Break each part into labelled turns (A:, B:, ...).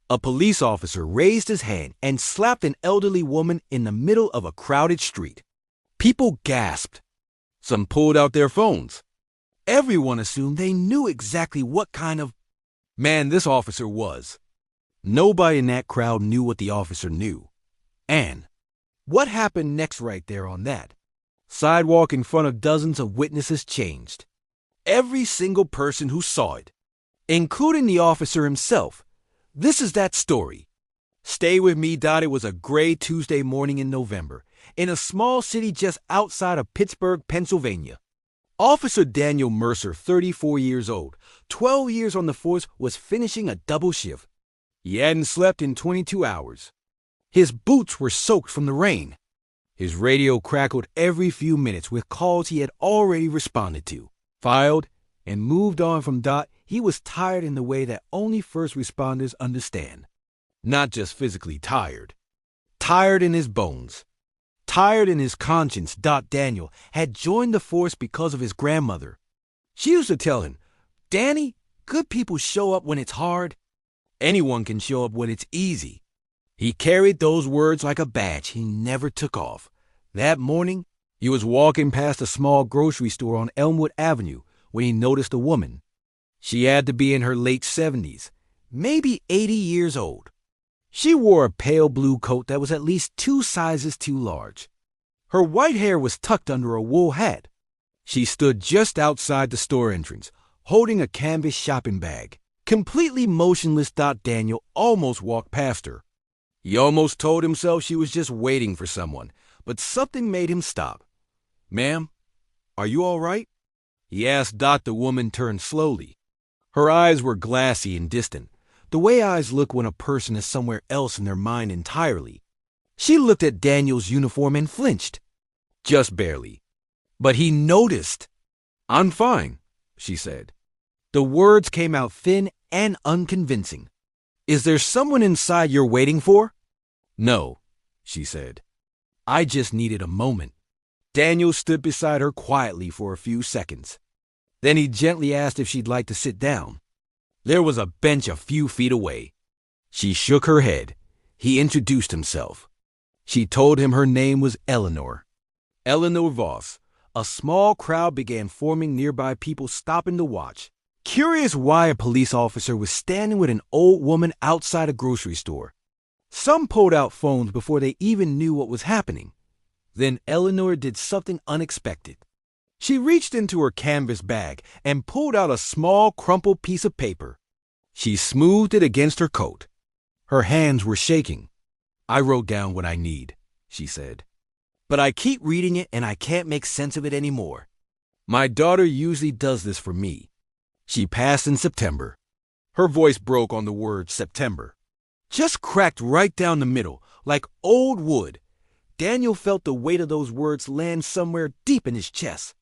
A: A police officer raised his hand and slapped an elderly woman in the middle of a crowded street. People gasped. Some pulled out their phones. Everyone assumed they knew exactly what kind of man this officer was. Nobody in that crowd knew what the officer knew. And what happened next right there on that sidewalk in front of dozens of witnesses changed. Every single person who saw it, including the officer himself. This is that story. Stay with me. It was a gray Tuesday morning in November in a small city just outside of Pittsburgh, Pennsylvania. Officer Daniel Mercer, 34 years old, 12 years on the force, was finishing a double shift. He hadn't slept in 22 hours. His boots were soaked from the rain. His radio crackled every few minutes with calls he had already responded to, filed, and moved on from. He was tired in the way that only first responders understand. Not just physically tired. Tired in his bones. Tired in his conscience. Daniel had joined the force because of his grandmother. She used to tell him, "Danny, good people show up when it's hard. Anyone can show up when it's easy." He carried those words like a badge he never took off. That morning, he was walking past a small grocery store on Elmwood Avenue when he noticed a woman. She had to be in her late 70s, maybe 80 years old. She wore a pale blue coat that was at least 2 sizes too large. Her white hair was tucked under a wool hat. She stood just outside the store entrance, holding a canvas shopping bag. Completely motionless. Daniel almost walked past her. He almost told himself she was just waiting for someone, but something made him stop. "Ma'am, are you all right?" he asked. The woman turned slowly. Her eyes were glassy and distant, the way eyes look when a person is somewhere else in their mind entirely. She looked at Daniel's uniform and flinched. Just barely. But he noticed. "I'm fine," she said. The words came out thin and unconvincing. "Is there someone inside you're waiting for?" "No," she said. "I just needed a moment." Daniel stood beside her quietly for a few seconds. Then he gently asked if she'd like to sit down. There was a bench a few feet away. She shook her head. He introduced himself. She told him her name was Eleanor. Eleanor Voss. A small crowd began forming nearby, people stopping to watch, curious why a police officer was standing with an old woman outside a grocery store. Some pulled out phones before they even knew what was happening. Then Eleanor did something unexpected. She reached into her canvas bag and pulled out a small, crumpled piece of paper. She smoothed it against her coat. Her hands were shaking. "I wrote down what I need," she said. "But I keep reading it and I can't make sense of it anymore. My daughter usually does this for me. She passed in September." Her voice broke on the word September. Just cracked right down the middle, like old wood. Daniel felt the weight of those words land somewhere deep in his chest.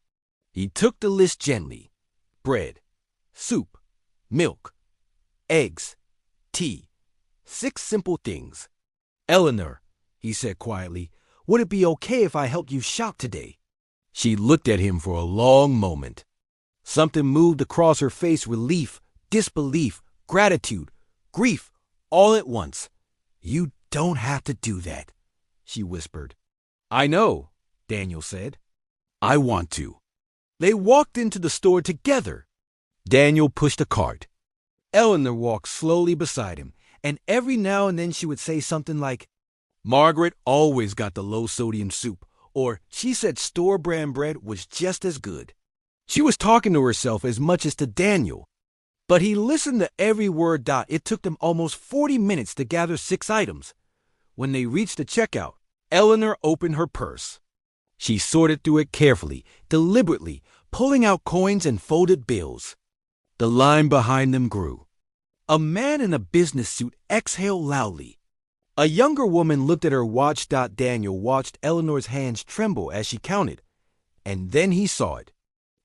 A: He took the list gently. Bread, soup, milk, eggs, tea. 6 simple things. "Eleanor," he said quietly, "would it be okay if I helped you shop today?" She looked at him for a long moment. Something moved across her face: relief, disbelief, gratitude, grief, all at once. "You don't have to do that," she whispered. "I know," Daniel said. "I want to." They walked into the store together. Daniel pushed a cart. Eleanor walked slowly beside him, and every now and then she would say something like, "Margaret always got the low-sodium soup," or "She said store-brand bread was just as good." She was talking to herself as much as to Daniel. But he listened to every word. It took them almost 40 minutes to gather 6 items. When they reached the checkout, Eleanor opened her purse. She sorted through it carefully, deliberately, pulling out coins and folded bills. The line behind them grew. A man in a business suit exhaled loudly. A younger woman looked at her watch. Daniel watched Eleanor's hands tremble as she counted, and then he saw it.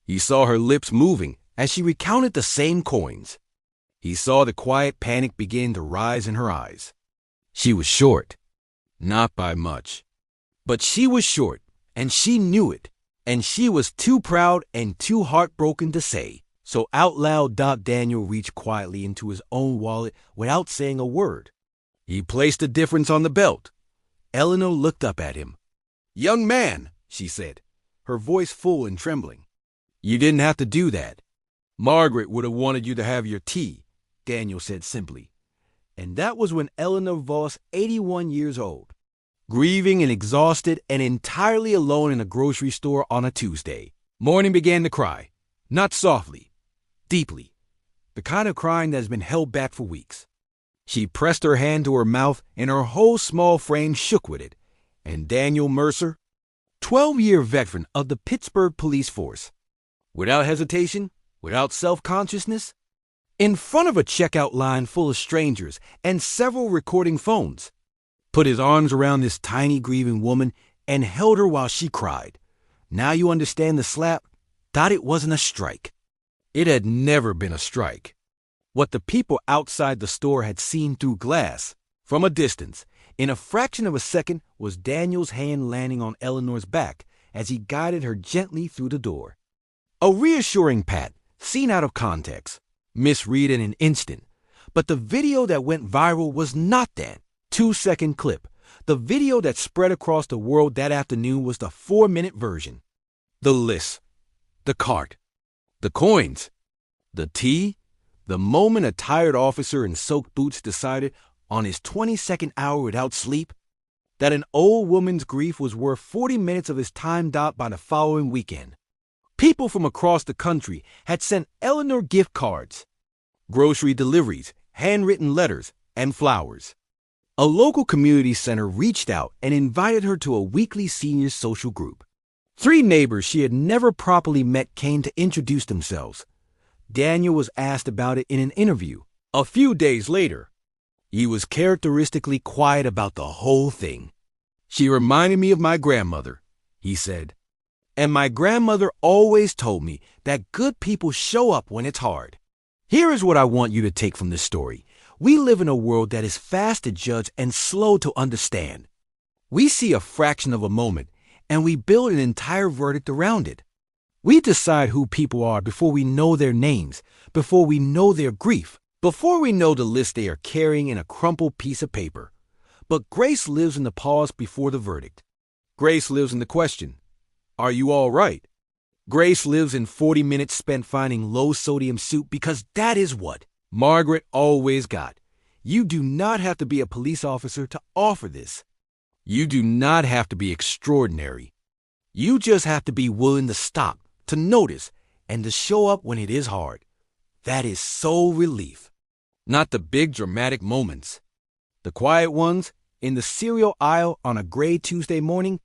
A: He saw her lips moving as she recounted the same coins. He saw the quiet panic begin to rise in her eyes. She was short. Not by much. But she was short, and she knew it, and she was too proud and too heartbroken to say, So out loud, Daniel reached quietly into his own wallet without saying a word. He placed the difference on the belt. Eleanor looked up at him. "Young man," she said, her voice full and trembling. "You didn't have to do that. Margaret would have wanted you to have your tea," Daniel said simply. And that was when Eleanor Voss, 81 years old, grieving and exhausted and entirely alone in a grocery store on a Tuesday morning, began to cry, not softly, deeply, the kind of crying that has been held back for weeks. She pressed her hand to her mouth and her whole small frame shook with it. And Daniel Mercer, 12-year veteran of the Pittsburgh police force, without hesitation, without self-consciousness, in front of a checkout line full of strangers and several recording phones, put his arms around this tiny grieving woman and held her while she cried. Now you understand the slap? Thought it wasn't a strike. It had never been a strike. What the people outside the store had seen through glass, from a distance, in a fraction of a second, was Daniel's hand landing on Eleanor's back as he guided her gently through the door. A reassuring pat, seen out of context, misread in an instant. But the video that went viral was not that 2-second clip. The video that spread across the world that afternoon was the 4-minute version. The list, the cart, the coins, the tea, the moment a tired officer in soaked boots decided, on his 22nd hour without sleep, that an old woman's grief was worth 40 minutes of his time dot by the following weekend. People from across the country had sent Eleanor gift cards, grocery deliveries, handwritten letters, and flowers. A local community center reached out and invited her to a weekly senior social group. 3 neighbors she had never properly met came to introduce themselves. Daniel was asked about it in an interview. A few days later, he was characteristically quiet about the whole thing. "She reminded me of my grandmother," he said. "And my grandmother always told me that good people show up when it's hard." Here is what I want you to take from this story. We live in a world that is fast to judge and slow to understand. We see a fraction of a moment, and we build an entire verdict around it. We decide who people are before we know their names, before we know their grief, before we know the list they are carrying in a crumpled piece of paper. But grace lives in the pause before the verdict. Grace lives in the question, "Are you all right?" Grace lives in 40 minutes spent finding low-sodium soup, because that is what Margaret always got. You do not have to be a police officer to offer this. You do not have to be extraordinary. You just have to be willing to stop, to notice, and to show up when it is hard. That is soul relief. Not the big dramatic moments. The quiet ones in the cereal aisle on a gray Tuesday morning,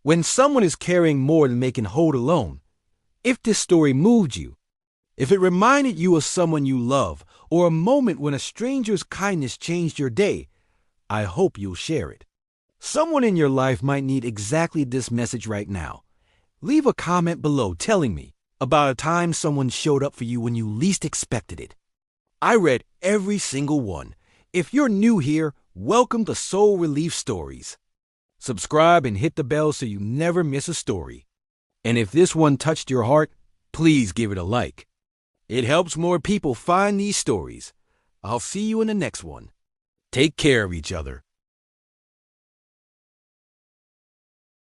A: when someone is carrying more than they can hold alone. If this story moved you, if it reminded you of someone you love, or a moment when a stranger's kindness changed your day, I hope you'll share it. Someone in your life might need exactly this message right now. Leave a comment below telling me about a time someone showed up for you when you least expected it. I read every single one. If you're new here, welcome to Soul Relief Stories. Subscribe and hit the bell so you never miss a story. And if this one touched your heart, please give it a like. It helps more people find these stories. I'll see you in the next one. Take care of each other.